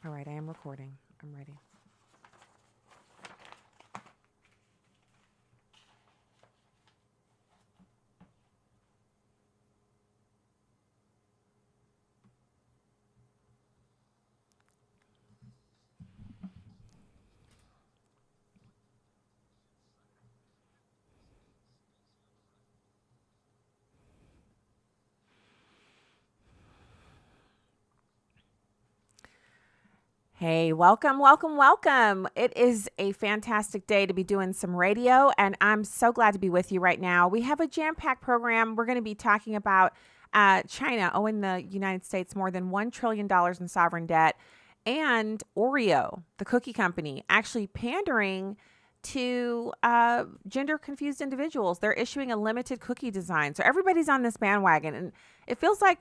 All right, I am recording. I'm ready. Hey, welcome, welcome, welcome. It is a fantastic day to be doing some radio, and I'm so glad to be with you right now. We have a jam-packed program. We're going to be talking about China owing the United States more than $1 trillion in sovereign debt, and Oreo, the cookie company, actually pandering to gender-confused individuals. They're issuing a limited cookie design. So everybody's on this bandwagon, and it feels like,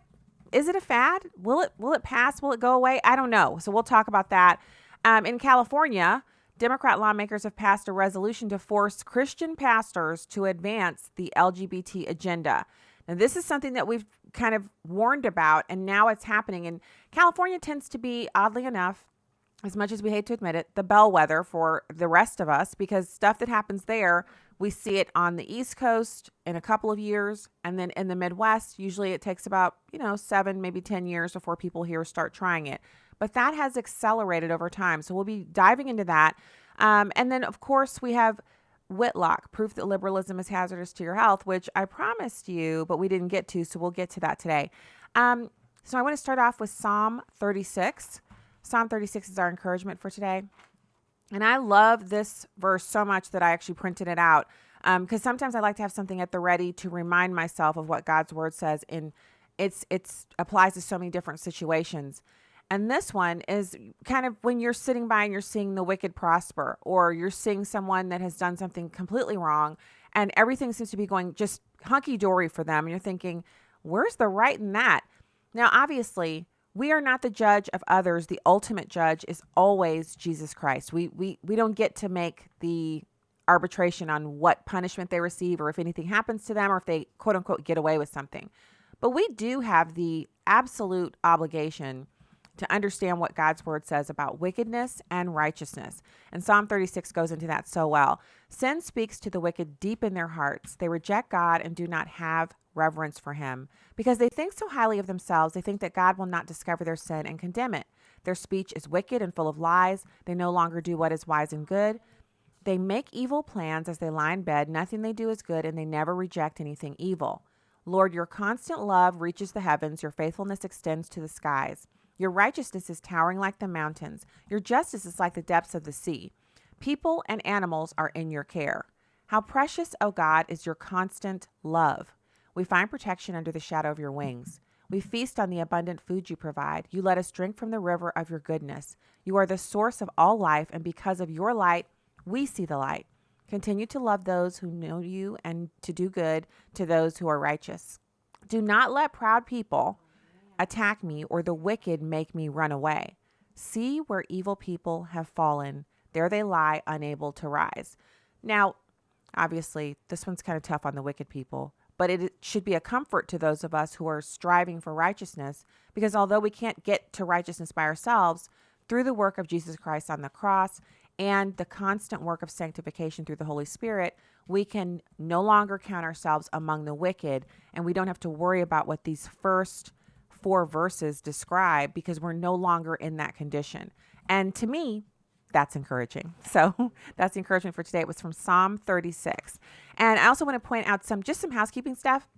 is it a fad? Will it pass? Will it go away? I don't know. So we'll talk about that. In California, Democrat lawmakers have passed a resolution to force Christian pastors to advance the LGBT agenda. Now, this is something that we've kind of warned about, and now it's happening. And California tends to be, oddly enough, as much as we hate to admit it, the bellwether for the rest of us, because stuff that happens there, we see it on the East Coast in a couple of years. And then in the Midwest, usually it takes about, 7, maybe 10 years before people here start trying it. But that has accelerated over time. So we'll be diving into that. And then, of course, we have Whitlock, proof that liberalism is hazardous to your health, which I promised you, but we didn't get to. So we'll get to that today. So I want to start off with Psalm 36. Psalm 36 is our encouragement for today. And I love this verse so much that I actually printed it out because sometimes I like to have something at the ready to remind myself of what God's word says. And it's applies to so many different situations. And this one is kind of when you're sitting by and you're seeing the wicked prosper, or you're seeing someone that has done something completely wrong and everything seems to be going just hunky-dory for them. And you're thinking, where's the right in that? Now, obviously, we are not the judge of others. The ultimate judge is always Jesus Christ. We don't get to make the arbitration on what punishment they receive or if anything happens to them or if they, quote unquote, get away with something. But we do have the absolute obligation to understand what God's word says about wickedness and righteousness. And Psalm 36 goes into that so well. Sin speaks to the wicked deep in their hearts. They reject God and do not have reverence for him because they think so highly of themselves. They think that God will not discover their sin and condemn it. Their speech is wicked and full of lies. They no longer do what is wise and good. They make evil plans as they lie in bed. Nothing they do is good, and they never reject anything evil. Lord, your constant love reaches the heavens. Your faithfulness extends to the skies. Your righteousness is towering like the mountains. Your justice is like the depths of the sea. People and animals are in your care. How precious, O God, is your constant love. We find protection under the shadow of your wings. We feast on the abundant food you provide. You let us drink from the river of your goodness. You are the source of all life, and because of your light, we see the light. Continue to love those who know you and to do good to those who are righteous. Do not let proud people attack me or the wicked make me run away. See where evil people have fallen. There they lie, unable to rise. Now, obviously, this one's kind of tough on the wicked people, but it should be a comfort to those of us who are striving for righteousness, because although we can't get to righteousness by ourselves, through the work of Jesus Christ on the cross and the constant work of sanctification through the Holy Spirit, we can no longer count ourselves among the wicked, and we don't have to worry about what these first 4 verses describe because we're no longer in that condition. And to me, that's encouraging. So that's the encouragement for today. It was from Psalm 36. And I also want to point out some housekeeping stuff.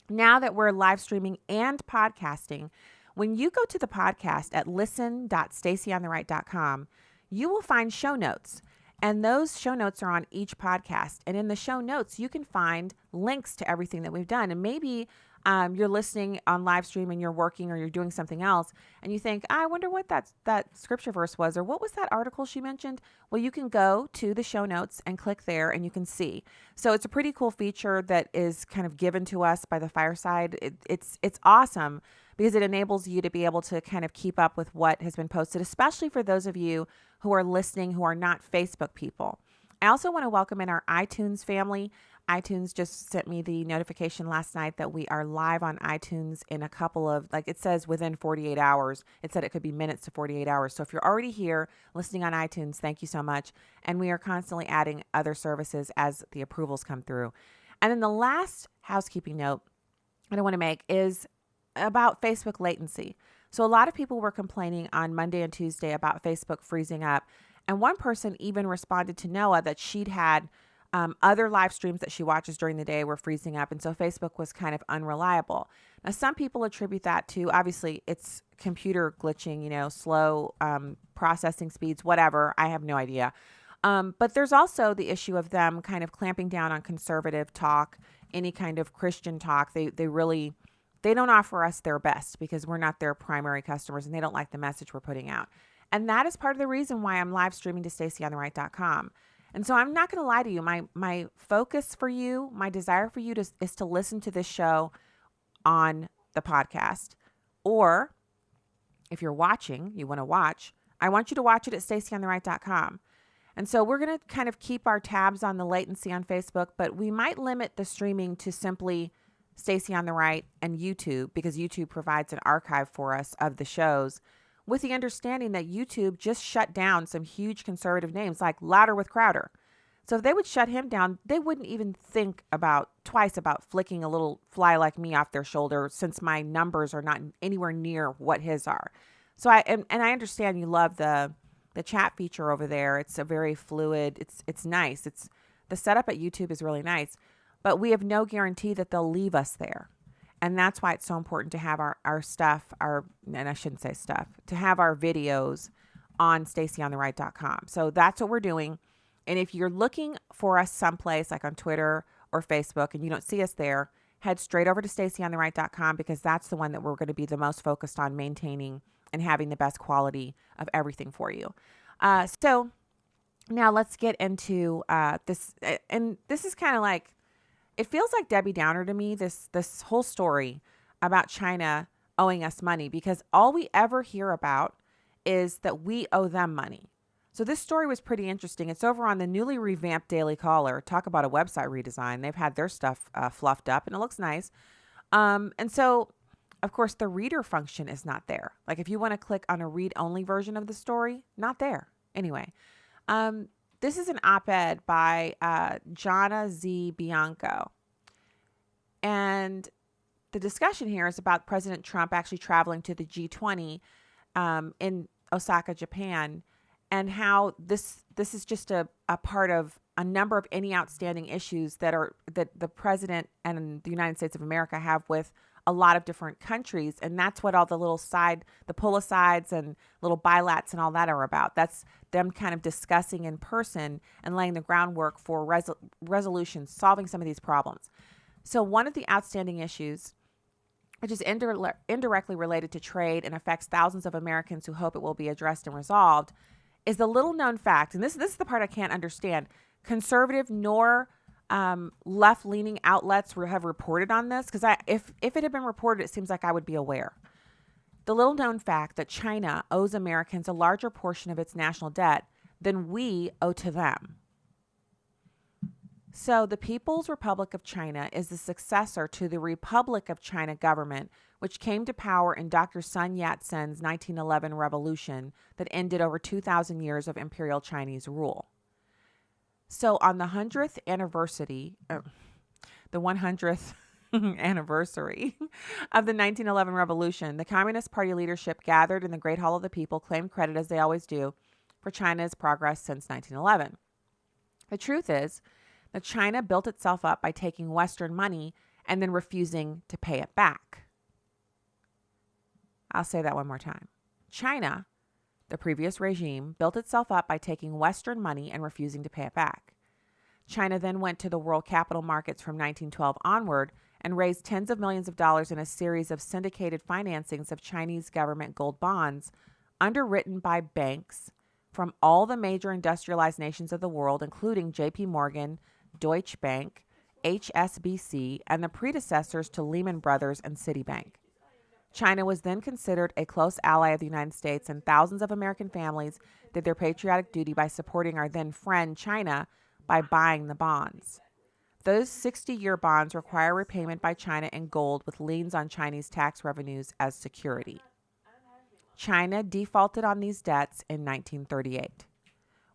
Now that we're live streaming and podcasting, when you go to the podcast at listen.stacyontheright.com, you will find show notes. And those show notes are on each podcast. And in the show notes, you can find links to everything that we've done. And maybe you're listening on live stream and you're working or you're doing something else and you think, I wonder what that scripture verse was, or what was that article she mentioned? Well, you can go to the show notes and click there and you can see. So it's a pretty cool feature that is kind of given to us by the Fireside. It's awesome because it enables you to be able to kind of keep up with what has been posted, especially for those of you who are listening who are not Facebook people. I also want to welcome in our iTunes family. iTunes just sent me the notification last night that we are live on iTunes in a couple of, like it says within 48 hours. It said it could be minutes to 48 hours. So if you're already here listening on iTunes, thank you so much. And we are constantly adding other services as the approvals come through. And then the last housekeeping note that I want to make is about Facebook latency. So a lot of people were complaining on Monday and Tuesday about Facebook freezing up. And one person even responded to Noah that she'd had other live streams that she watches during the day were freezing up. And so Facebook was kind of unreliable. Now, some people attribute that to, obviously, it's computer glitching, slow processing speeds, whatever. I have no idea. But there's also the issue of them kind of clamping down on conservative talk, any kind of Christian talk. They don't offer us their best because we're not their primary customers and they don't like the message we're putting out. And that is part of the reason why I'm live streaming to StacyOnTheRight.com. And so I'm not going to lie to you. My focus for you, my desire for you is to listen to this show on the podcast. Or if you're watching, you want to watch, I want you to watch it at StacyOnTheRight.com. And so we're going to kind of keep our tabs on the latency on Facebook, but we might limit the streaming to simply Stacy on the Right and YouTube, because YouTube provides an archive for us of the shows, with the understanding that YouTube just shut down some huge conservative names like Louder with Crowder. So if they would shut him down, they wouldn't even think twice about flicking a little fly like me off their shoulder, since my numbers are not anywhere near what his are. So I understand you love the chat feature over there. It's a very fluid. It's nice. The setup at YouTube is really nice, but we have no guarantee that they'll leave us there. And that's why it's so important to have our stuff, and I shouldn't say stuff, to have our videos on StacyOnTheRight.com. So that's what we're doing. And if you're looking for us someplace like on Twitter or Facebook and you don't see us there, head straight over to StacyOnTheRight.com, because that's the one that we're going to be the most focused on maintaining and having the best quality of everything for you. So now let's get into this. And this is kind of like, it feels like Debbie Downer to me, this whole story about China owing us money, because all we ever hear about is that we owe them money. So this story was pretty interesting. It's over on the newly revamped Daily Caller. Talk about a website redesign. They've had their stuff fluffed up and it looks nice. And so, of course, the reader function is not there. Like if you want to click on a read-only version of the story, not there. Anyway, this is an op-ed by Jana Z. Bianco. And the discussion here is about President Trump actually traveling to the G20 in Osaka, Japan, and how this is just a part of a number of any outstanding issues that the president and the United States of America have with a lot of different countries. And that's what all the little the pull-asides and little bilats and all that are about. That's them kind of discussing in person and laying the groundwork for resolutions, solving some of these problems. So one of the outstanding issues, which is indirectly related to trade and affects thousands of Americans who hope it will be addressed and resolved, is the little known fact, and this is the part I can't understand, conservative nor left-leaning outlets have reported on this, because if it had been reported, it seems like I would be aware. The little known fact that China owes Americans a larger portion of its national debt than we owe to them. So the People's Republic of China is the successor to the Republic of China government, which came to power in Dr. Sun Yat-sen's 1911 revolution that ended over 2,000 years of imperial Chinese rule. So on the 100th anniversary, of the 1911 revolution, the Communist Party leadership gathered in the Great Hall of the People claimed credit, as they always do, for China's progress since 1911. The truth is that China built itself up by taking Western money and then refusing to pay it back. I'll say that one more time. China, the previous regime, built itself up by taking Western money and refusing to pay it back. China then went to the world capital markets from 1912 onward and raised tens of millions of dollars in a series of syndicated financings of Chinese government gold bonds underwritten by banks from all the major industrialized nations of the world, including J.P. Morgan, Deutsche Bank, HSBC, and the predecessors to Lehman Brothers and Citibank. China was then considered a close ally of the United States, and thousands of American families did their patriotic duty by supporting our then friend China by buying the bonds. Those 60-year bonds require repayment by China in gold with liens on Chinese tax revenues as security. China defaulted on these debts in 1938.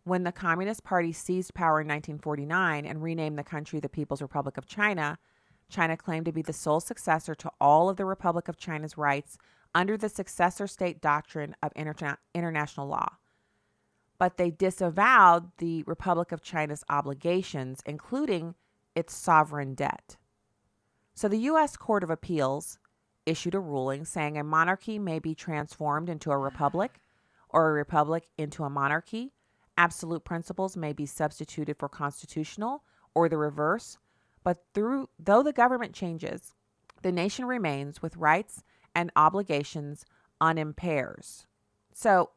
When the Communist Party seized power in 1949 and renamed the country the People's Republic of China, China claimed to be the sole successor to all of the Republic of China's rights under the successor state doctrine of international law. But they disavowed the Republic of China's obligations, including its sovereign debt. So the U.S. Court of Appeals issued a ruling saying a monarchy may be transformed into a republic or a republic into a monarchy. Absolute principles may be substituted for constitutional or the reverse. But though the government changes, the nation remains with rights and obligations unimpaired. So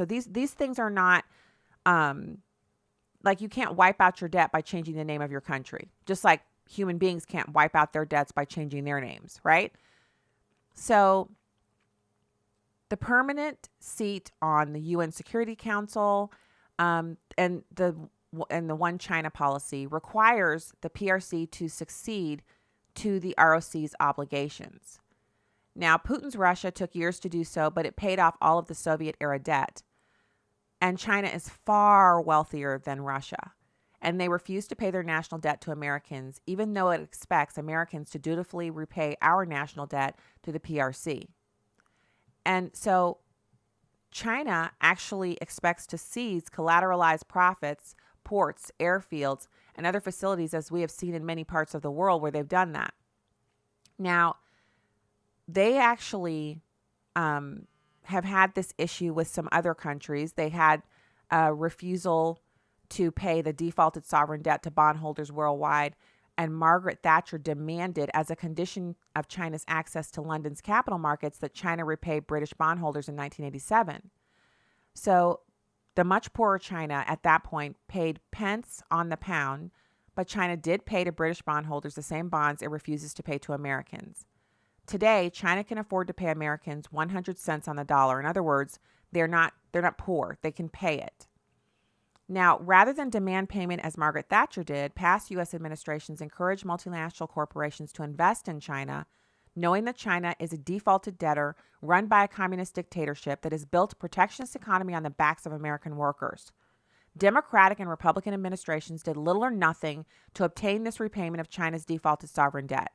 these things are not like you can't wipe out your debt by changing the name of your country, just like human beings can't wipe out their debts by changing their names, right? So the permanent seat on the UN Security Council and the One China policy requires the PRC to succeed to the ROC's obligations. Now, Putin's Russia took years to do so, but it paid off all of the Soviet-era debt. And China is far wealthier than Russia. And they refuse to pay their national debt to Americans, even though it expects Americans to dutifully repay our national debt to the PRC. And so China actually expects to seize collateralized profits, ports, airfields, and other facilities, as we have seen in many parts of the world where they've done that. Now, they actually have had this issue with some other countries. They had a refusal to pay the defaulted sovereign debt to bondholders worldwide, and Margaret Thatcher demanded, as a condition of China's access to London's capital markets, that China repay British bondholders in 1987. So the much poorer China at that point paid pence on the pound, but China did pay to British bondholders the same bonds it refuses to pay to Americans. Today, China can afford to pay Americans 100 cents on the dollar. In other words, they're not poor. They can pay it. Now, rather than demand payment as Margaret Thatcher did, past U.S. administrations encouraged multinational corporations to invest in China, knowing that China is a defaulted debtor run by a communist dictatorship that has built a protectionist economy on the backs of American workers. Democratic and Republican administrations did little or nothing to obtain this repayment of China's defaulted sovereign debt.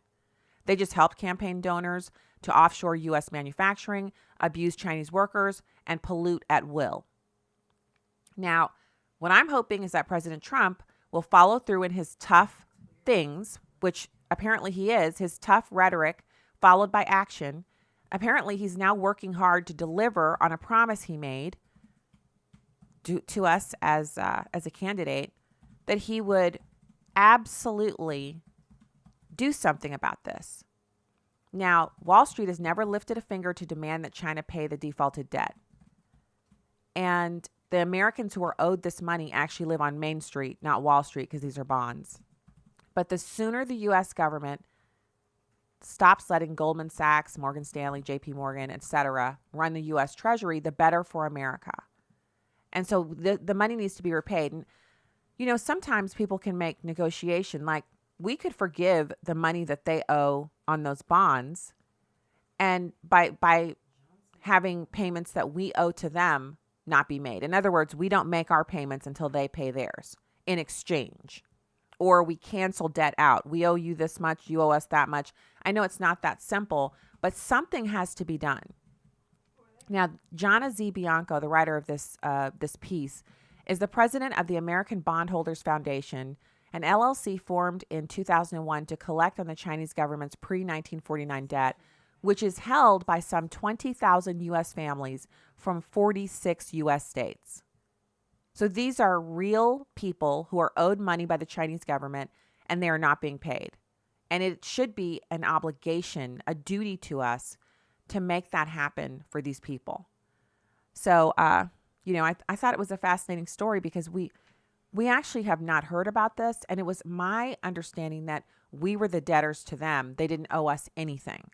They just helped campaign donors to offshore U.S. manufacturing, abuse Chinese workers, and pollute at will. Now, what I'm hoping is that President Trump will follow through in his tough things, which apparently he is, his tough rhetoric followed by action. Apparently, he's now working hard to deliver on a promise he made to us as a candidate, that he would absolutely do something about this. Now, Wall Street has never lifted a finger to demand that China pay the defaulted debt. And the Americans who are owed this money actually live on Main Street, not Wall Street, because these are bonds. But the sooner the U.S. government stops letting Goldman Sachs, Morgan Stanley, JP Morgan, etc., run the U.S. Treasury, the better for America. And so the money needs to be repaid. And, you know, sometimes people can make negotiation, like we could forgive the money that they owe on those bonds, and by having payments that we owe to them not be made. In other words, we don't make our payments until they pay theirs in exchange. Or we cancel debt out. We owe you this much, you owe us that much. I know it's not that simple, but something has to be done. Now, Jana Z. Bianco, the writer of this piece, is the president of the American Bondholders Foundation, an LLC formed in 2001 to collect on the Chinese government's pre-1949 debt, which is held by some 20,000 U.S. families from 46 U.S. states. So these are real people who are owed money by the Chinese government, and they are not being paid. And it should be an obligation, a duty to us to make that happen for these people. So, I thought it was a fascinating story because we actually have not heard about this. And it was my understanding that we were the debtors to them. They didn't owe us anything.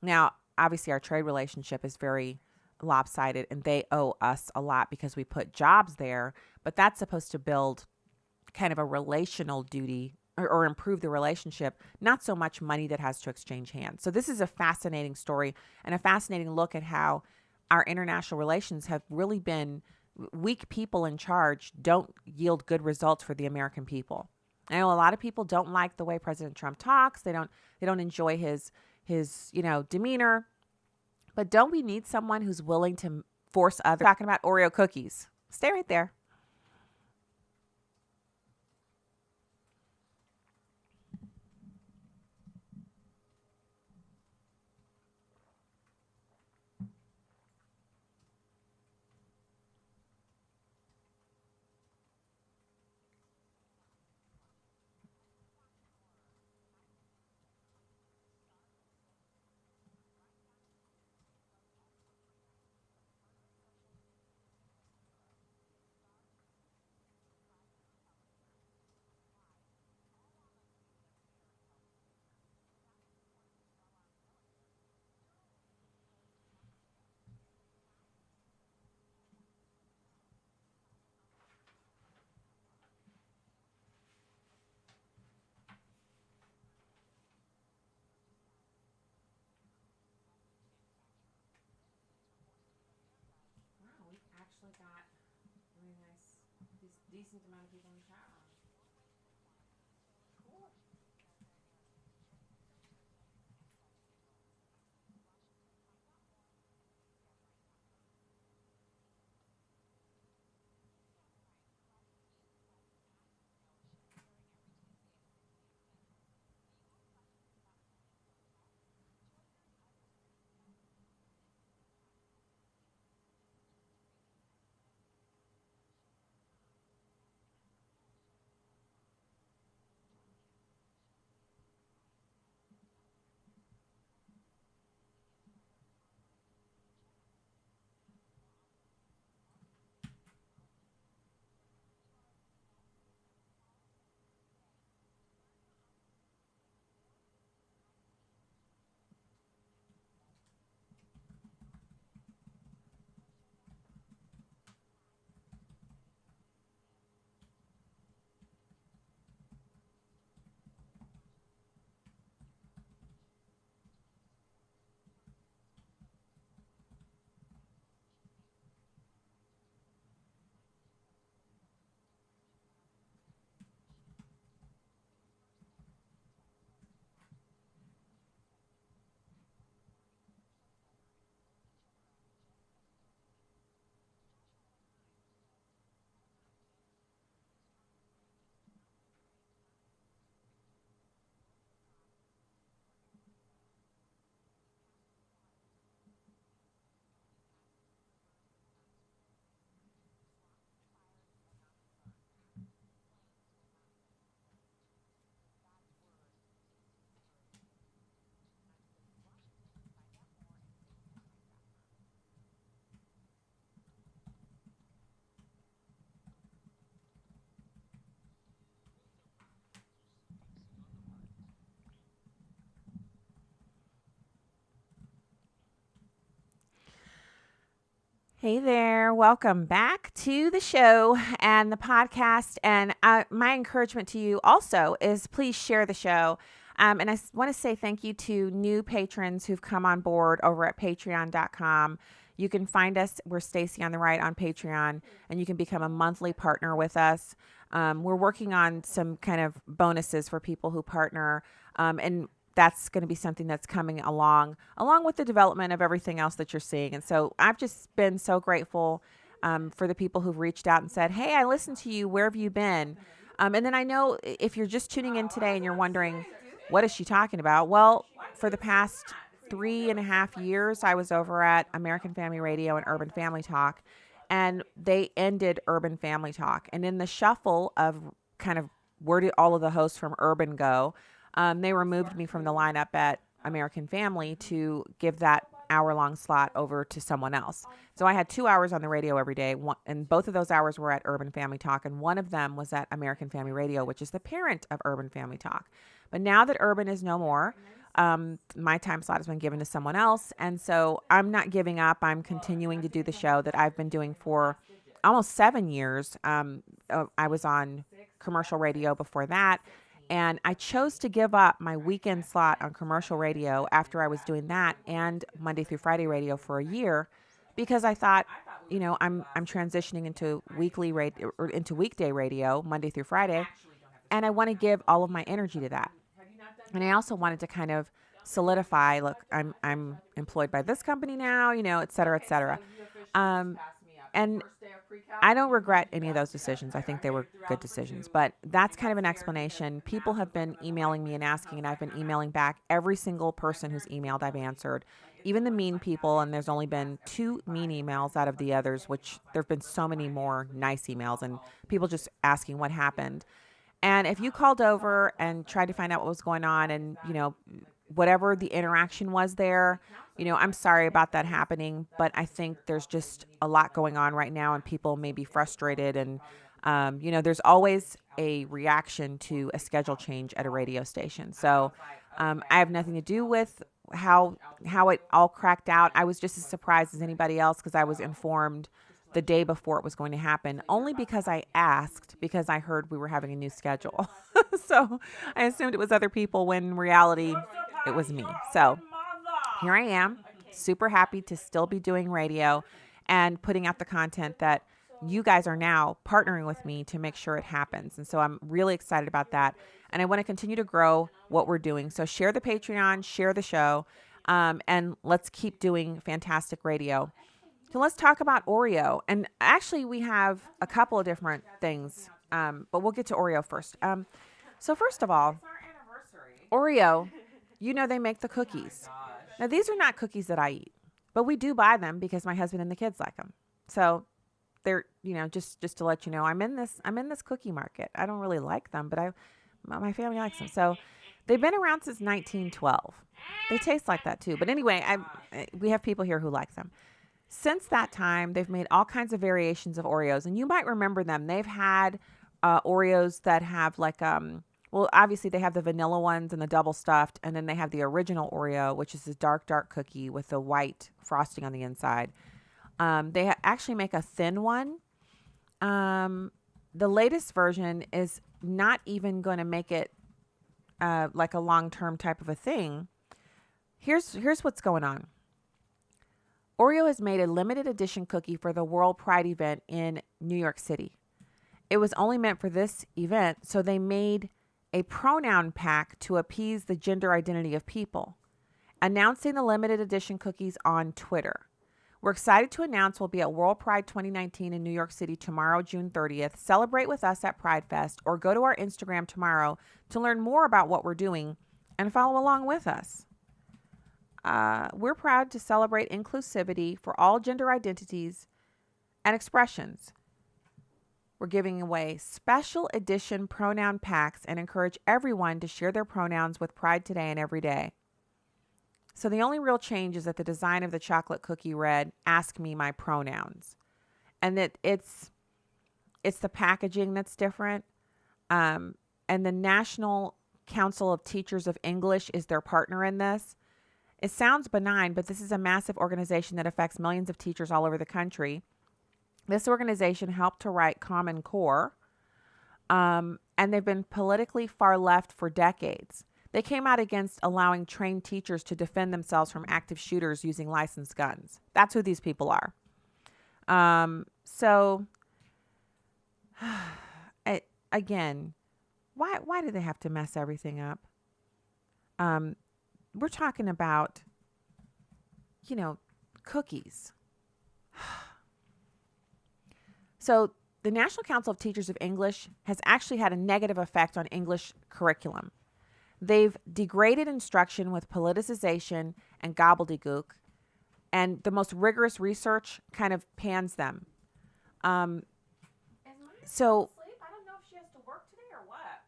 Now, obviously, our trade relationship is very lopsided and they owe us a lot because we put jobs there. But that's supposed to build kind of a relational duty or improve the relationship, not so much money that has to exchange hands. So this is a fascinating story and a fascinating look at how our international relations have really been weak people in charge don't yield good results for the American people. I know a lot of people don't like the way President Trump talks. They don't enjoy his demeanor. But don't we need someone who's willing to force others? Talking about Oreo cookies. Stay right there. Wow, we've actually got really nice, decent amount of people in the chat room. Cool. Hey there, welcome back to the show and the podcast. And my encouragement to you also is please share the show. And I want to say thank you to new patrons who've come on board over at patreon.com. You can find us, we're Stacy on the right on Patreon, and you can become a monthly partner with us. We're working on some kind of bonuses for people who partner. And that's going to be something that's coming along with the development of everything else that you're seeing. And so I've just been so grateful for the people who've reached out and said, hey, I listened to you. Where have you been? And then I know if you're just tuning in today and you're wondering, what is she talking about? Well, for the past 3.5 years, I was over at American Family Radio and Urban Family Talk, and they ended Urban Family Talk. And in the shuffle of kind of where did all of the hosts from Urban go, they removed me from the lineup at American Family to give that hour-long slot over to someone else. So I had 2 hours on the radio every day, and both of those hours were at Urban Family Talk, and one of them was at American Family Radio, which is the parent of Urban Family Talk. But now that Urban is no more, my time slot has been given to someone else, and so I'm not giving up. I'm continuing to do the show that I've been doing for almost 7 years. I was on commercial radio before that, And I chose to give up my weekend slot on commercial radio after I was doing that and Monday through Friday radio for a year because I thought, I'm transitioning into weekly radio or into weekday radio Monday through Friday, and I want to give all of my energy to that. And I also wanted to kind of solidify, look, I'm employed by this company now, et cetera, et cetera. And I don't regret any of those decisions. I think they were good decisions, but that's kind of an explanation. People have been emailing me and asking, and I've been emailing back. Every single person who's emailed, I've answered, even the mean people. And there's only been 2 mean emails out of the others, which there have been so many more nice emails and people just asking what happened. And if you called over and tried to find out what was going on and, whatever the interaction was there, I'm sorry about that happening, but I think there's just a lot going on right now and people may be frustrated. And, there's always a reaction to a schedule change at a radio station. So I have nothing to do with how it all cracked out. I was just as surprised as anybody else because I was informed the day before it was going to happen, only because I asked, because I heard we were having a new schedule. So I assumed it was other people when in reality it was me. So here I am, super happy to still be doing radio and putting out the content that you guys are now partnering with me to make sure it happens. And so I'm really excited about that. And I want to continue to grow what we're doing. So share the Patreon, share the show, and let's keep doing fantastic radio. So let's talk about Oreo. And actually, we have a couple of different things, but we'll get to Oreo first. So first of all, Oreo, they make the cookies. Now, these are not cookies that I eat, but we do buy them because my husband and the kids like them. So they're, just to let you know, I'm in this cookie market. I don't really like them, but my family likes them. So they've been around since 1912. They taste like that too. But anyway, we have people here who like them. Since that time, they've made all kinds of variations of Oreos, and you might remember them. They've had Oreos that have obviously they have the vanilla ones and the double stuffed, and then they have the original Oreo, which is this dark, dark cookie with the white frosting on the inside. They actually make a thin one. The latest version is not even going to make it like a long-term type of a thing. Here's what's going on. Oreo has made a limited edition cookie for the World Pride event in New York City. It was only meant for this event, so they made a pronoun pack to appease the gender identity of people, announcing the limited edition cookies on Twitter. We're excited to announce we'll be at World Pride 2019 in New York City tomorrow, June 30th. Celebrate with us at Pride Fest or go to our Instagram tomorrow to learn more about what we're doing and follow along with us. We're proud to celebrate inclusivity for all gender identities and expressions. We're giving away special edition pronoun packs and encourage everyone to share their pronouns with pride today and every day. So the only real change is that the design of the chocolate cookie read, "Ask me my pronouns." And that it's the packaging that's different. And the National Council of Teachers of English is their partner in this. It sounds benign, but this is a massive organization that affects millions of teachers all over the country. This organization helped to write Common Core, and they've been politically far left for decades. They came out against allowing trained teachers to defend themselves from active shooters using licensed guns. That's who these people are. Again, why do they have to mess everything up? We're talking about, cookies. So the National Council of Teachers of English has actually had a negative effect on English curriculum. They've degraded instruction with politicization and gobbledygook, and the most rigorous research kind of pans them. So I don't know if she has to work today or what.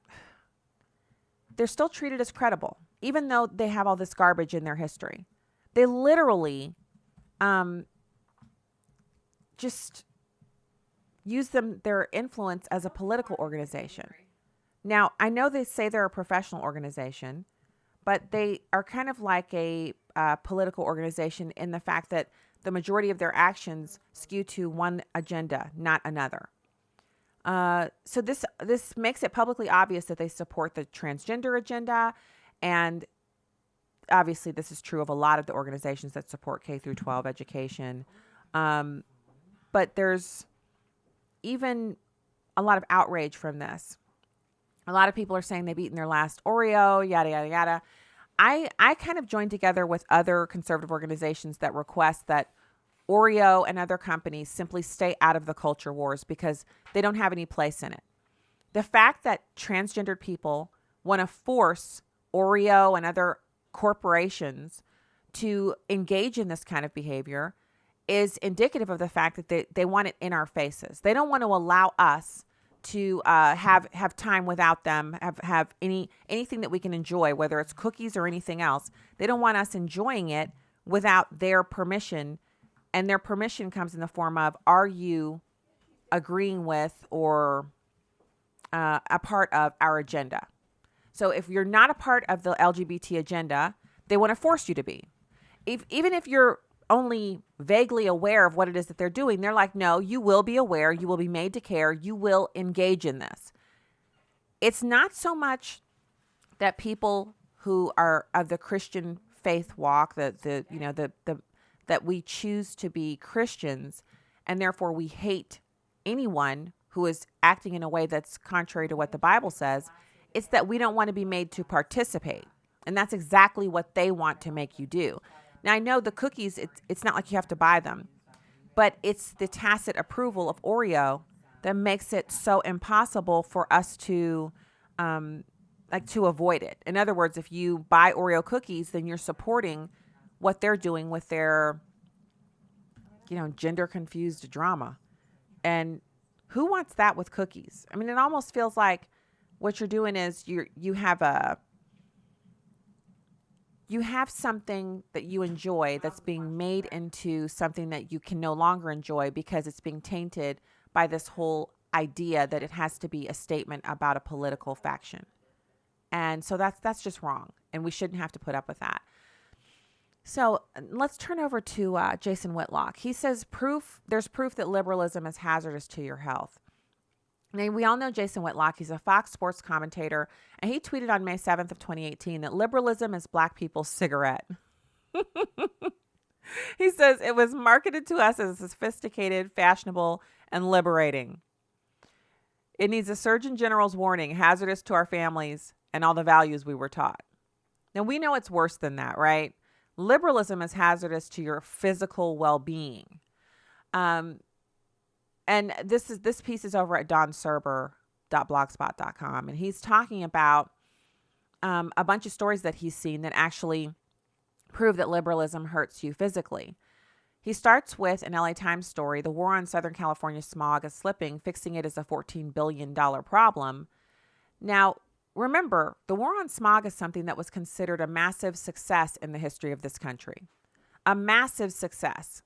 They're still treated as credible, even though they have all this garbage in their history. They literally just use their influence as a political organization. Now, I know they say they're a professional organization, but they are kind of like a political organization in the fact that the majority of their actions skew to one agenda, not another. So this makes it publicly obvious that they support the transgender agenda, and obviously this is true of a lot of the organizations that support K through 12 education. But there's even a lot of outrage from this. A lot of people are saying they've eaten their last Oreo, yada, yada, yada. I kind of joined together with other conservative organizations that request that Oreo and other companies simply stay out of the culture wars because they don't have any place in it. The fact that transgendered people want to force Oreo and other corporations to engage in this kind of behavior is indicative of the fact that they want it in our faces. They don't want to allow us to have time without them, have anything that we can enjoy, whether it's cookies or anything else. They don't want us enjoying it without their permission, and their permission comes in the form of, are you agreeing with or a part of our agenda? So if you're not a part of the LGBT agenda, they want to force you to be. Even if you're only vaguely aware of what it is that they're doing, they're like, no, you will be aware, you will be made to care, you will engage in this. It's not so much that people who are of the Christian faith walk, that we choose to be Christians, and therefore we hate anyone who is acting in a way that's contrary to what the Bible says. It's that we don't want to be made to participate. And that's exactly what they want to make you do. Now, I know the cookies, it's not like you have to buy them, but it's the tacit approval of Oreo that makes it so impossible for us to avoid it. In other words, if you buy Oreo cookies, then you're supporting what they're doing with their, gender confused drama. And who wants that with cookies? I mean, it almost feels like what you're doing is you have something that you enjoy that's being made into something that you can no longer enjoy because it's being tainted by this whole idea that it has to be a statement about a political faction. And so that's just wrong, and we shouldn't have to put up with that. So let's turn over to Jason Whitlock. He says there's proof that liberalism is hazardous to your health. Now, we all know Jason Whitlock. He's a Fox Sports commentator, and he tweeted on May 7th of 2018 that liberalism is black people's cigarette. He says it was marketed to us as sophisticated, fashionable, and liberating. It needs a Surgeon General's warning, hazardous to our families and all the values we were taught. Now, we know it's worse than that, right? Liberalism is hazardous to your physical well-being. And this piece is over at donserber.blogspot.com, and he's talking about a bunch of stories that he's seen that actually prove that liberalism hurts you physically. He starts with an LA Times story, the war on Southern California smog is slipping, fixing it is a $14 billion problem. Now, remember, the war on smog is something that was considered a massive success in the history of this country. A massive success.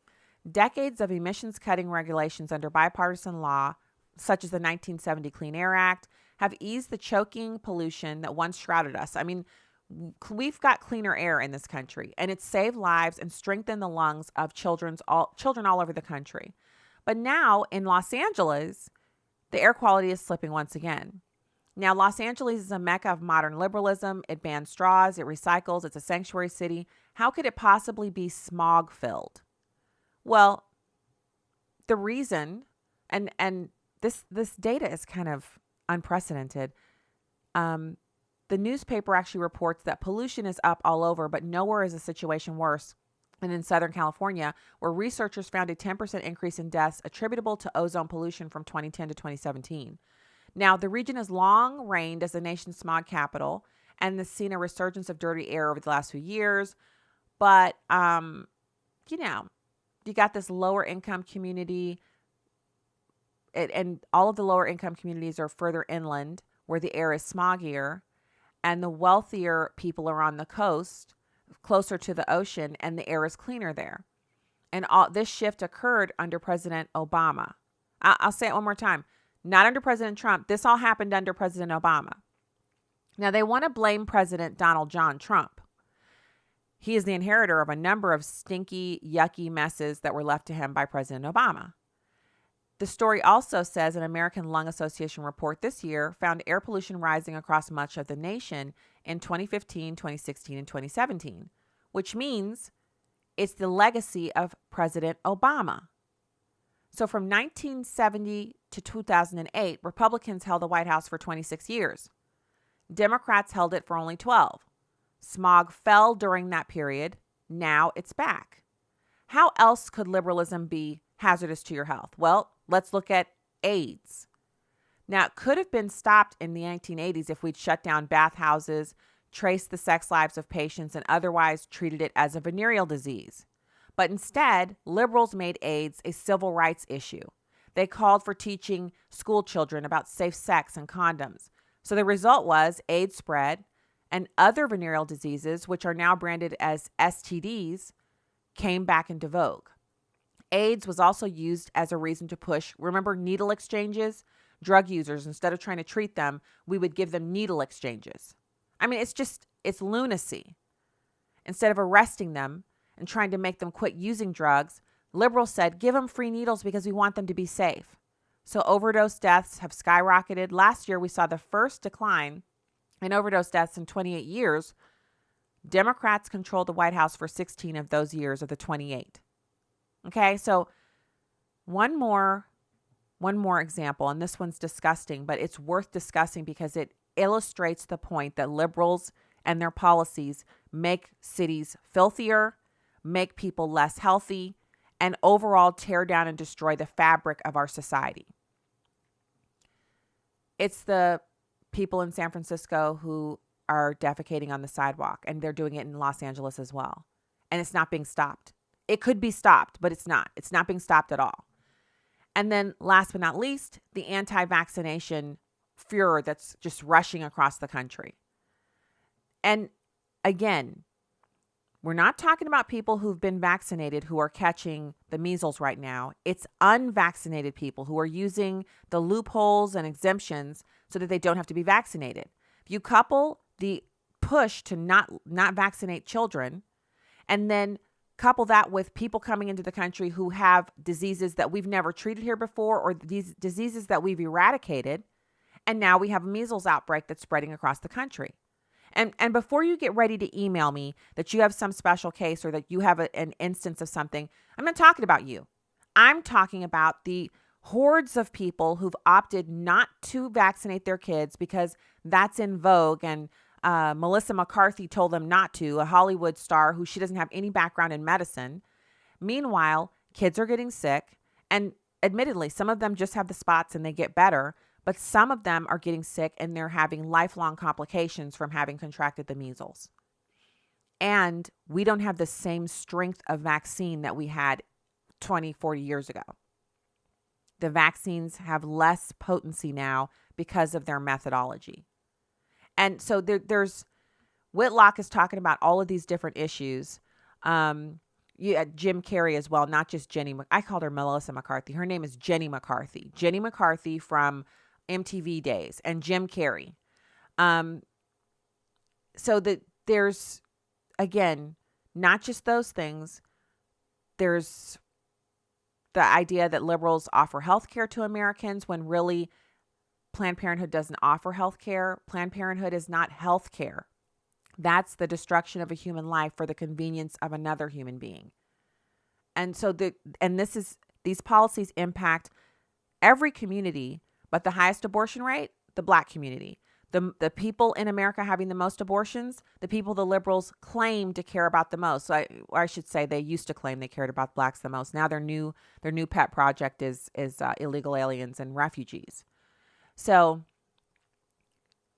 Decades of emissions cutting regulations under bipartisan law, such as the 1970 Clean Air Act, have eased the choking pollution that once shrouded us. I mean, we've got cleaner air in this country, and it's saved lives and strengthened the lungs of children all over the country. But now in Los Angeles, the air quality is slipping once again. Now, Los Angeles is a mecca of modern liberalism. It bans straws, it recycles, it's a sanctuary city. How could it possibly be smog-filled? Well, the reason, and this data is kind of unprecedented. The newspaper actually reports that pollution is up all over, but nowhere is the situation worse than in Southern California, where researchers found a 10% increase in deaths attributable to ozone pollution from 2010 to 2017. Now, the region has long reigned as the nation's smog capital and has seen a resurgence of dirty air over the last few years. But, you got this lower income community, and all of the lower income communities are further inland where the air is smoggier, and the wealthier people are on the coast, closer to the ocean, and the air is cleaner there. And this shift occurred under President Obama. I'll say it one more time. Not under President Trump. This all happened under President Obama. Now, they want to blame President Donald John Trump. He is the inheritor of a number of stinky, yucky messes that were left to him by President Obama. The story also says an American Lung Association report this year found air pollution rising across much of the nation in 2015, 2016, and 2017, which means it's the legacy of President Obama. So from 1970 to 2008, Republicans held the White House for 26 years. Democrats held it for only 12. Smog fell during that period. Now it's back. How else could liberalism be hazardous to your health? Well, let's look at AIDS. Now, it could have been stopped in the 1980s if we'd shut down bathhouses, traced the sex lives of patients, and otherwise treated it as a venereal disease. But instead, liberals made AIDS a civil rights issue. They called for teaching school children about safe sex and condoms. So the result was AIDS spread, and other venereal diseases, which are now branded as STDs, came back into vogue. AIDS was also used as a reason to push, remember needle exchanges? Drug users, instead of trying to treat them, we would give them needle exchanges. I mean, it's lunacy. Instead of arresting them and trying to make them quit using drugs, liberals said, give them free needles because we want them to be safe. So overdose deaths have skyrocketed. Last year, we saw the first decline in overdose deaths in 28 years. Democrats controlled the White House for 16 of those years of the 28. Okay, so one more example, and this one's disgusting, but it's worth discussing because it illustrates the point that liberals and their policies make cities filthier, make people less healthy, and overall tear down and destroy the fabric of our society. It's the people in San Francisco who are defecating on the sidewalk, and they're doing it in Los Angeles as well. And it's not being stopped. It could be stopped, but it's not. It's not being stopped at all. And then last but not least, the anti-vaccination furor that's just rushing across the country. And again, we're not talking about people who've been vaccinated who are catching the measles right now. It's unvaccinated people who are using the loopholes and exemptions so that they don't have to be vaccinated. If you couple the push to not vaccinate children and then couple that with people coming into the country who have diseases that we've never treated here before or these diseases that we've eradicated, and now we have a measles outbreak that's spreading across the country. And before you get ready to email me that you have some special case or that you have an instance of something, I'm not talking about you. I'm talking about the hordes of people who've opted not to vaccinate their kids because that's in vogue, and Melissa McCarthy told them not to, a Hollywood star who she doesn't have any background in medicine. Meanwhile, kids are getting sick, and admittedly, some of them just have the spots and they get better, but some of them are getting sick and they're having lifelong complications from having contracted the measles. And we don't have the same strength of vaccine that we had 20, 40 years ago. The vaccines have less potency now because of their methodology. And so there's Whitlock is talking about all of these different issues. Jim Carrey as well, not just Jenny. I called her Melissa McCarthy. Her name is Jenny McCarthy. Jenny McCarthy from MTV days, and Jim Carrey. So that there's, again, not just those things. There's the idea that liberals offer health care to Americans when really Planned Parenthood doesn't offer health care. Planned Parenthood is not health care. That's the destruction of a human life for the convenience of another human being. And so these policies impact every community, but the highest abortion rate, the Black community. The people in America having the most abortions, the people the liberals claim to care about the most. So I should say they used to claim they cared about Blacks the most. Now their new pet project is illegal aliens and refugees. So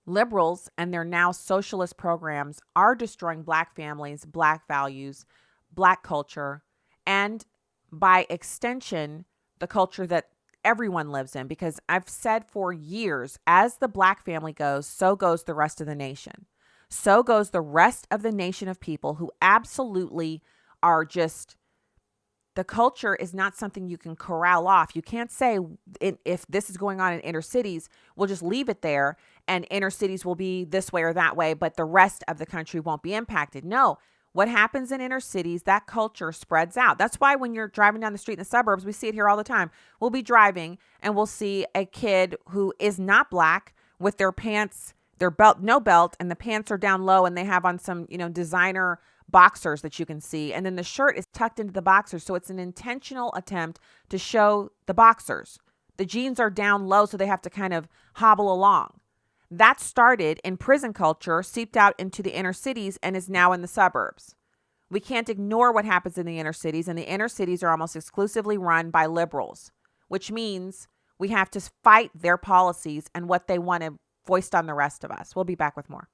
liberals and their now socialist programs are destroying Black families, Black values, Black culture, and by extension, the culture that everyone lives in. Because I've said for years, as the Black family goes, so goes the rest of the nation. So goes the rest of the nation of people who absolutely are just, the culture is not something you can corral off. You can't say if this is going on in inner cities, we'll just leave it there and inner cities will be this way or that way, but the rest of the country won't be impacted. No, What happens in inner cities, that culture spreads out. That's why when you're driving down the street in the suburbs, we see it here all the time. We'll be driving and we'll see a kid who is not black with their pants, their belt, no belt, and the pants are down low and they have on some, designer boxers that you can see. And then the shirt is tucked into the boxers. So it's an intentional attempt to show the boxers. The jeans are down low, so they have to kind of hobble along. That started in prison culture, seeped out into the inner cities, and is now in the suburbs. We can't ignore what happens in the inner cities, and the inner cities are almost exclusively run by liberals, which means we have to fight their policies and what they want to foist on the rest of us. We'll be back with more.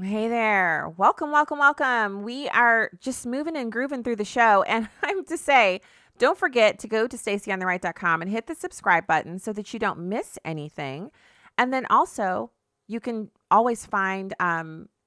Hey there. Welcome, welcome, welcome. We are just moving and grooving through the show. And I'm to say, don't forget to go to stacyontheright.com and hit the subscribe button so that you don't miss anything. And then also, you can always find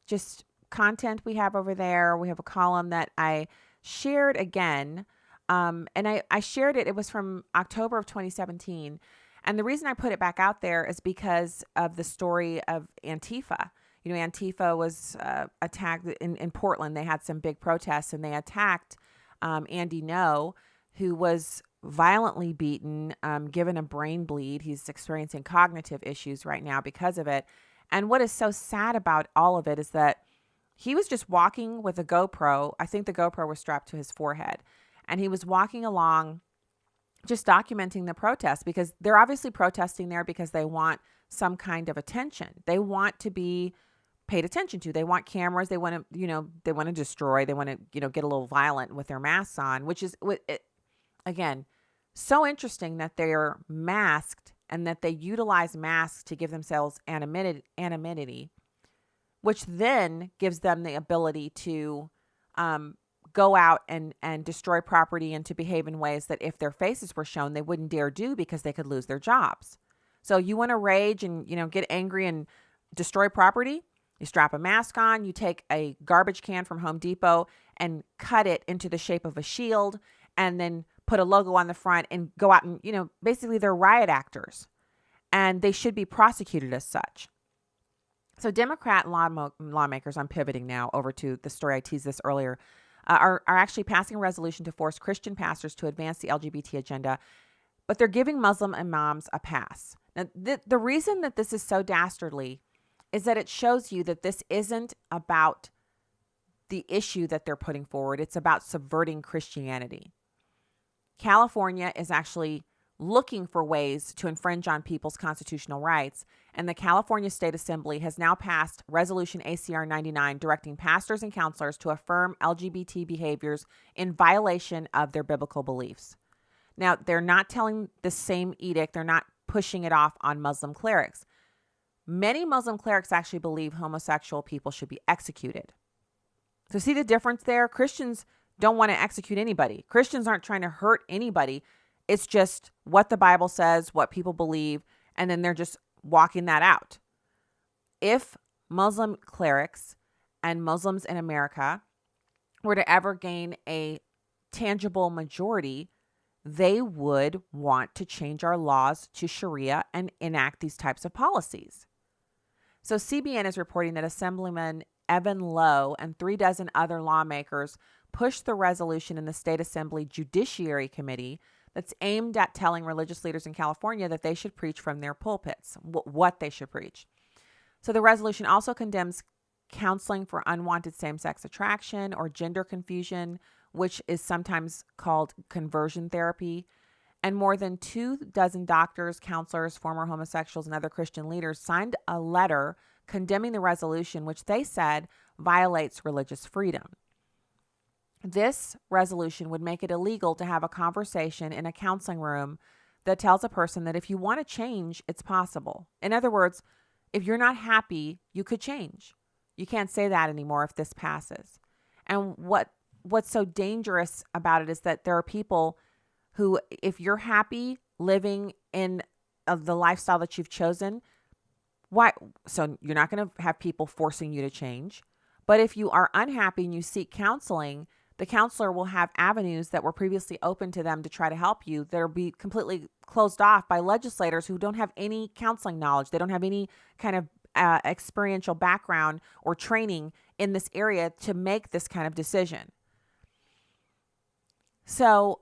just content we have over there. We have a column that I shared again. And I shared it. It was from October of 2017. And the reason I put it back out there is because of the story of Antifa. Antifa was attacked in Portland. They had some big protests and they attacked Andy No, who was violently beaten, given a brain bleed. He's experiencing cognitive issues right now because of it. And what is so sad about all of it is that he was just walking with a GoPro. I think the GoPro was strapped to his forehead. And he was walking along just documenting the protest because they're obviously protesting there because they want some kind of attention. They want to be paid attention to. They want cameras. They want to, they want to destroy. They want to, get a little violent with their masks on, which is, again, so interesting that they're masked and that they utilize masks to give themselves anonymity, which then gives them the ability to go out and destroy property and to behave in ways that if their faces were shown, they wouldn't dare do because they could lose their jobs. So you want to rage and, get angry and destroy property? You strap a mask on, you take a garbage can from Home Depot and cut it into the shape of a shield and then put a logo on the front and go out and, basically they're riot actors and they should be prosecuted as such. So Democrat lawmakers, I'm pivoting now over to the story I teased this earlier, are actually passing a resolution to force Christian pastors to advance the LGBT agenda, but they're giving Muslim imams a pass. Now, the reason that this is so dastardly is that it shows you that this isn't about the issue that they're putting forward. It's about subverting Christianity. California is actually looking for ways to infringe on people's constitutional rights, and the California State Assembly has now passed Resolution ACR 99 directing pastors and counselors to affirm LGBT behaviors in violation of their biblical beliefs. Now, they're not telling the same edict. They're not pushing it off on Muslim clerics. Many Muslim clerics actually believe homosexual people should be executed. So see the difference there? Christians don't want to execute anybody. Christians aren't trying to hurt anybody. It's just what the Bible says, what people believe, and then they're just walking that out. If Muslim clerics and Muslims in America were to ever gain a tangible majority, they would want to change our laws to Sharia and enact these types of policies. So CBN is reporting that Assemblyman Evan Lowe and 36 other lawmakers pushed the resolution in the State Assembly Judiciary Committee that's aimed at telling religious leaders in California that they should preach from their pulpits, what they should preach. So the resolution also condemns counseling for unwanted same-sex attraction or gender confusion, which is sometimes called conversion therapy. And more than 24 doctors, counselors, former homosexuals, and other Christian leaders signed a letter condemning the resolution, which they said violates religious freedom. This resolution would make it illegal to have a conversation in a counseling room that tells a person that if you want to change, it's possible. In other words, if you're not happy, you could change. You can't say that anymore if this passes. And what's so dangerous about it is that there are people who, if you're happy living in the lifestyle that you've chosen, so you're not going to have people forcing you to change. But if you are unhappy and you seek counseling, the counselor will have avenues that were previously open to them to try to help you that will be completely closed off by legislators who don't have any counseling knowledge. They don't have any kind of experiential background or training in this area to make this kind of decision. So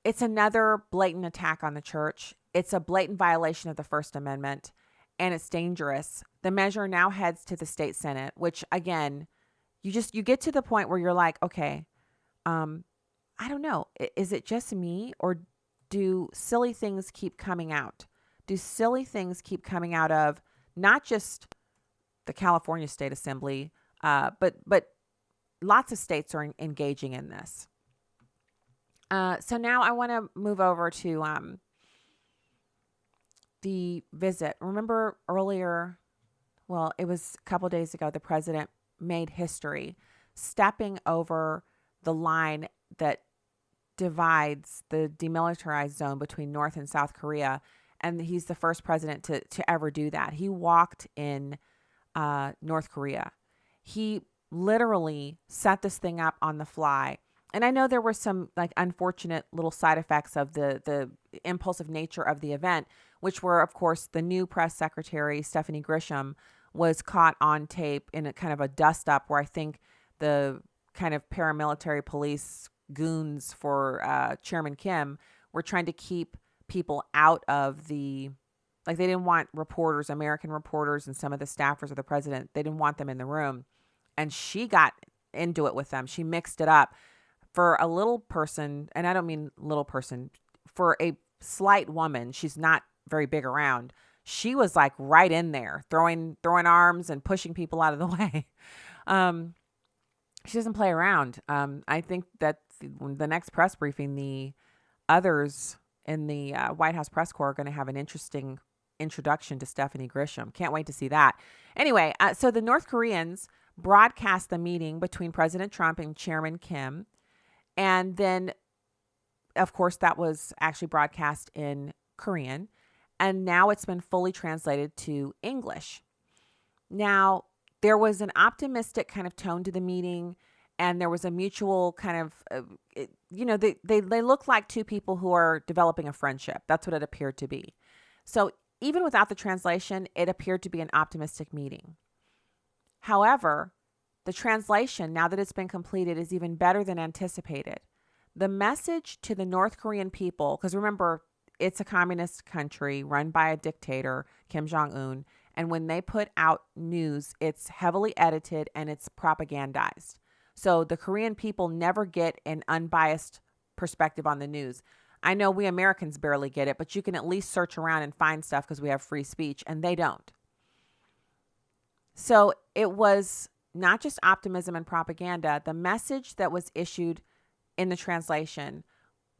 it's another blatant attack on the church. It's a blatant violation of the First Amendment, and it's dangerous. The measure now heads to the state Senate, which again, you get to the point where you're like, okay, I don't know. Is it just me, or do silly things keep coming out? Do silly things keep coming out of not just the California State Assembly, but lots of states are engaging in this. So now I want to move over to the visit. Remember earlier, well, it was a couple days ago, the president made history, stepping over the line that divides the demilitarized zone between North and South Korea. And he's the first president to ever do that. He walked in North Korea. He literally set this thing up on the fly. And I know there were some unfortunate little side effects of the impulsive nature of the event, which were, of course, the new press secretary, Stephanie Grisham, was caught on tape in a kind of a dust up where I think the kind of paramilitary police goons for Chairman Kim were trying to keep people out of they didn't want reporters, American reporters, and some of the staffers of the president. They didn't want them in the room. And she got into it with them. She mixed it up. For a little person, and I don't mean little person, for a slight woman, she's not very big around. She was right in there, throwing arms and pushing people out of the way. She doesn't play around. I think that the next press briefing, the others in the White House press corps are going to have an interesting introduction to Stephanie Grisham. Can't wait to see that. Anyway, so the North Koreans broadcast the meeting between President Trump and Chairman Kim. And then, of course, that was actually broadcast in Korean. And now it's been fully translated to English. Now, there was an optimistic kind of tone to the meeting, and there was a mutual kind of, they look like two people who are developing a friendship. That's what it appeared to be. So even without the translation, it appeared to be an optimistic meeting. However, the translation, now that it's been completed, is even better than anticipated. The message to the North Korean people, because remember, it's a communist country run by a dictator, Kim Jong-un, and when they put out news, it's heavily edited and it's propagandized. So the Korean people never get an unbiased perspective on the news. I know we Americans barely get it, but you can at least search around and find stuff because we have free speech, and they don't. So it was not just optimism and propaganda. The message that was issued in the translation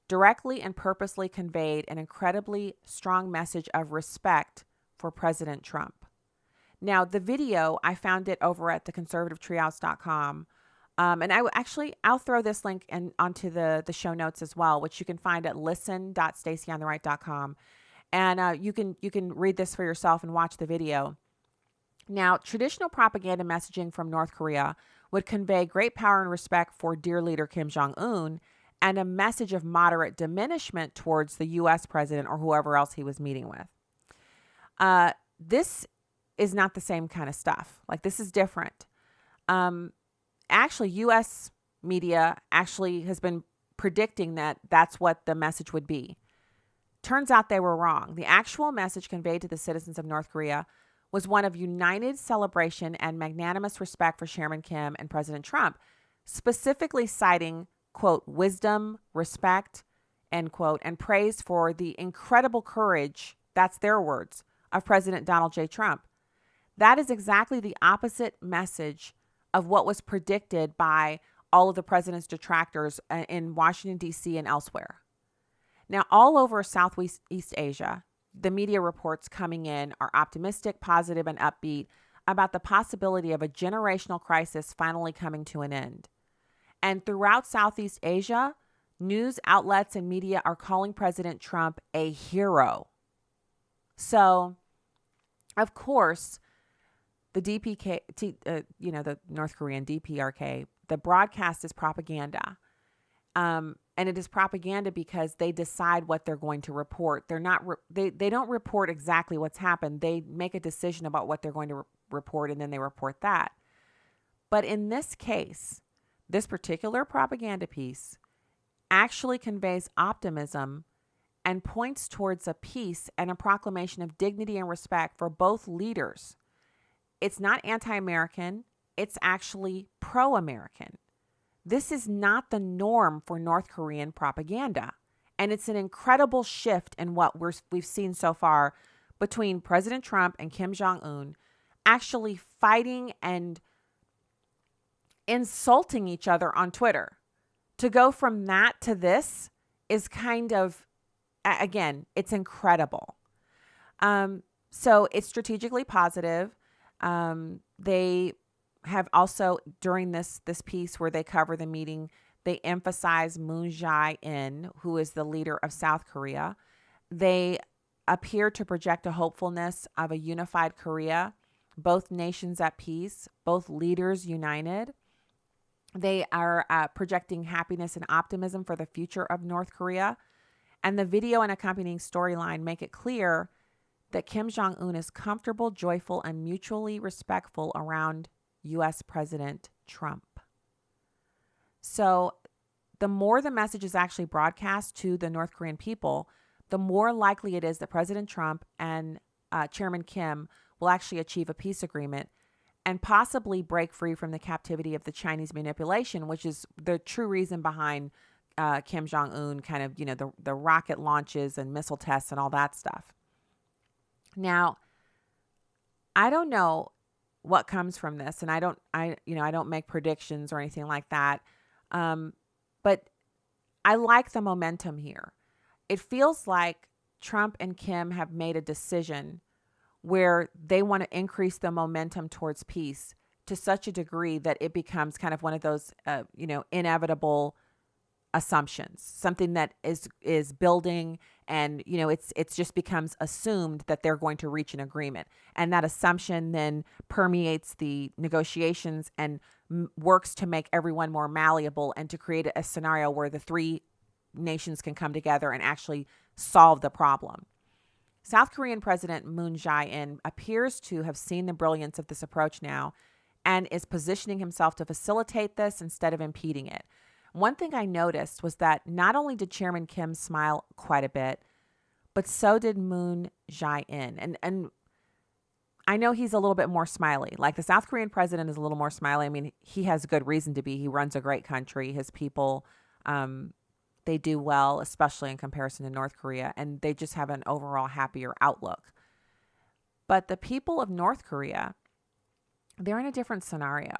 directly and purposely conveyed an incredibly strong message of respect for President Trump. Now, the video, I found it over at theconservativetreehouse.com. And I'll throw this link onto the show notes as well, which you can find at listen.stacyontheright.com. And you can read this for yourself and watch the video. Now, traditional propaganda messaging from North Korea would convey great power and respect for dear leader Kim Jong-un and a message of moderate diminishment towards the U.S. president or whoever else he was meeting with. This is not the same kind of stuff. Like, this is different. Actually, U.S. media actually has been predicting that that's what the message would be. Turns out they were wrong. The actual message conveyed to the citizens of North Korea was one of united celebration and magnanimous respect for Chairman Kim and President Trump, specifically citing, quote, wisdom, respect, end quote, and praise for the incredible courage, that's their words, of President Donald J. Trump. That is exactly the opposite message of what was predicted by all of the president's detractors in Washington, D.C. and elsewhere. Now, all over Southeast Asia, the media reports coming in are optimistic, positive, and upbeat about the possibility of a generational crisis finally coming to an end. And throughout Southeast Asia, news outlets and media are calling President Trump a hero. So, of course, the the North Korean DPRK, the broadcast is propaganda. And it is propaganda because they decide what they're going to report. They don't report exactly what's happened. They make a decision about what they're going to report, and then they report that. But in this case, this particular propaganda piece actually conveys optimism and points towards a peace and a proclamation of dignity and respect for both leaders. It's not anti-American. It's actually pro-American. This is not the norm for North Korean propaganda. And it's an incredible shift in what we've seen so far between President Trump and Kim Jong-un actually fighting and insulting each other on Twitter. To go from that to this is kind of, again, it's incredible. So it's strategically positive. They have also, during this piece where they cover the meeting, they emphasize Moon Jae-in, who is the leader of South Korea. They appear to project a hopefulness of a unified Korea, both nations at peace, both leaders united. They are projecting happiness and optimism for the future of North Korea. And the video and accompanying storyline make it clear that Kim Jong-un is comfortable, joyful, and mutually respectful around U.S. President Trump. So the more the message is actually broadcast to the North Korean people, the more likely it is that President Trump and Chairman Kim will actually achieve a peace agreement and possibly break free from the captivity of the Chinese manipulation, which is the true reason behind Kim Jong-un kind of, the rocket launches and missile tests and all that stuff. Now, I don't know what comes from this, and I don't make predictions or anything like that. But I like the momentum here. it feels like Trump and Kim have made a decision where they want to increase the momentum towards peace to such a degree that it becomes kind of one of those, inevitable assumptions, something that is building, and it's just becomes assumed that they're going to reach an agreement, and that assumption then permeates the negotiations and works to make everyone more malleable and to create a scenario where the three nations can come together and actually solve the problem. South Korean President Moon Jae-in appears to have seen the brilliance of this approach now and is positioning himself to facilitate this instead of impeding it. One thing I noticed was that not only did Chairman Kim smile quite a bit, but so did Moon Jae-in. And I know he's a little bit more smiley. Like the South Korean president is a little more smiley. I mean, he has good reason to be. He runs a great country. His people, they do well, especially in comparison to North Korea, and they just have an overall happier outlook. But the people of North Korea, they're in a different scenario.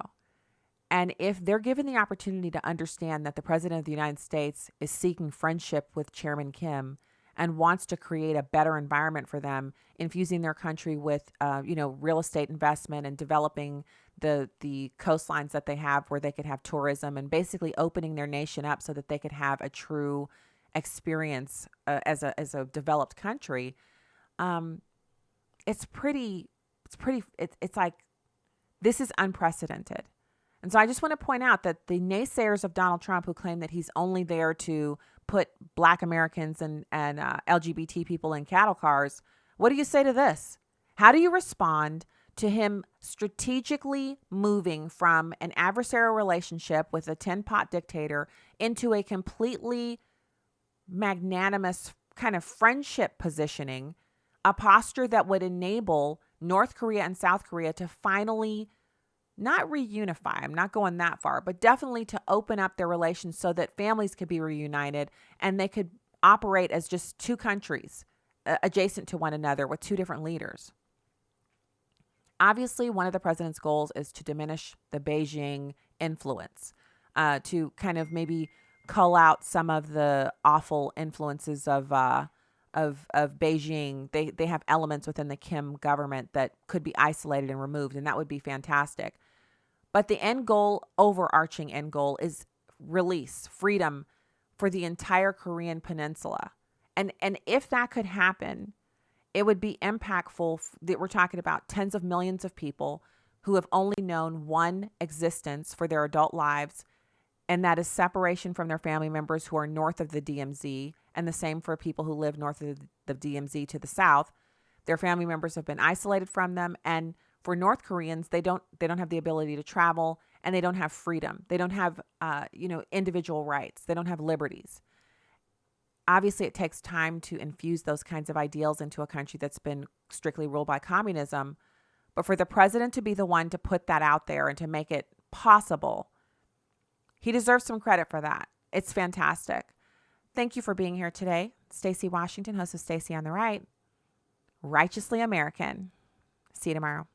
And if they're given the opportunity to understand that the president of the United States is seeking friendship with Chairman Kim and wants to create a better environment for them, infusing their country with, real estate investment and developing the coastlines that they have where they could have tourism and basically opening their nation up so that they could have a true experience as a developed country, it's like this is unprecedented. And so I just want to point out that the naysayers of Donald Trump who claim that he's only there to put Black Americans and LGBT people in cattle cars, what do you say to this? How do you respond to him strategically moving from an adversarial relationship with a tin-pot dictator into a completely magnanimous kind of friendship positioning, a posture that would enable North Korea and South Korea to finally not reunify, I'm not going that far, but definitely to open up their relations so that families could be reunited and they could operate as just two countries adjacent to one another with two different leaders. Obviously, one of the president's goals is to diminish the Beijing influence, to kind of maybe cull out some of the awful influences of Beijing. They have elements within the Kim government that could be isolated and removed, and that would be fantastic. But the end goal, overarching end goal, is release, freedom for the entire Korean peninsula. And if that could happen, it would be impactful. That we're talking about tens of millions of people who have only known one existence for their adult lives, and that is separation from their family members who are north of the DMZ, and the same for people who live north of the DMZ to the south. Their family members have been isolated from them, and for North Koreans, they don't have the ability to travel, and they don't have freedom. They don't have individual rights. They don't have liberties. Obviously, it takes time to infuse those kinds of ideals into a country that's been strictly ruled by communism. But for the president to be the one to put that out there and to make it possible, he deserves some credit for that. It's fantastic. Thank you for being here today. Stacy Washington, host of Stacy on the Right. Righteously American. See you tomorrow.